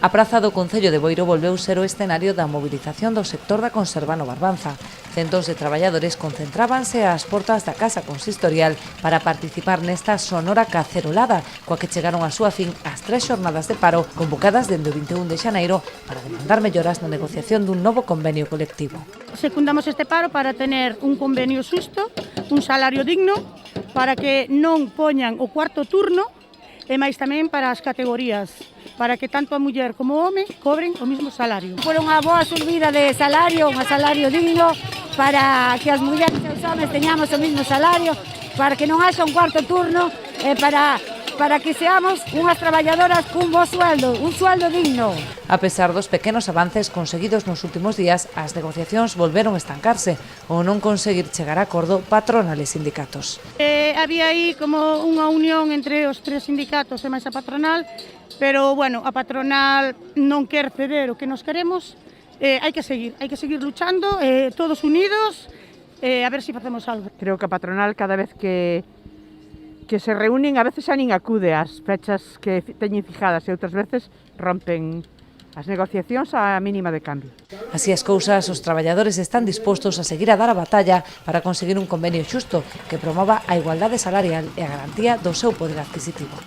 A praza do Concello de Boiro volveu ser o escenario da mobilización do sector da conserva no Barbanza. Centos de traballadores concentrábanse ás portas da Casa Consistorial para participar nesta sonora cacerolada, coa que chegaron a súa fin as 3 xornadas de paro convocadas dende o 21 de xaneiro para demandar melloras na negociación dun novo convenio colectivo. Secundamos este paro para tener un convenio xusto, un salario digno, para que non poñan o cuarto turno e máis tamén para as categorías, para que tanto a muller como o home cobren o mesmo salario. Por unha boa subida de salario, un salario digno, para que as mulleres e os homes teñamos o mesmo salario, para que non haxa un cuarto turno, para que seamos unhas traballadoras cun bo sueldo, un sueldo digno. A pesar dos pequenos avances conseguidos nos últimos días, as negociacións volveron estancarse ou non conseguir chegar a acordo patronal e sindicatos. Había aí como unha unión entre os 3 sindicatos e máis a patronal, pero, bueno, a patronal non quer ceder o que nos queremos. Hai que seguir luchando, todos unidos, a ver se facemos algo. Creo que a patronal cada vez que se reúnen, a veces xa nin acude ás fechas que teñen fijadas e outras veces rompen as negociacións á mínima de cambio. Así as cousas, os traballadores están dispostos a seguir a dar a batalla para conseguir un convenio xusto que promova a igualdade salarial e a garantía do seu poder adquisitivo.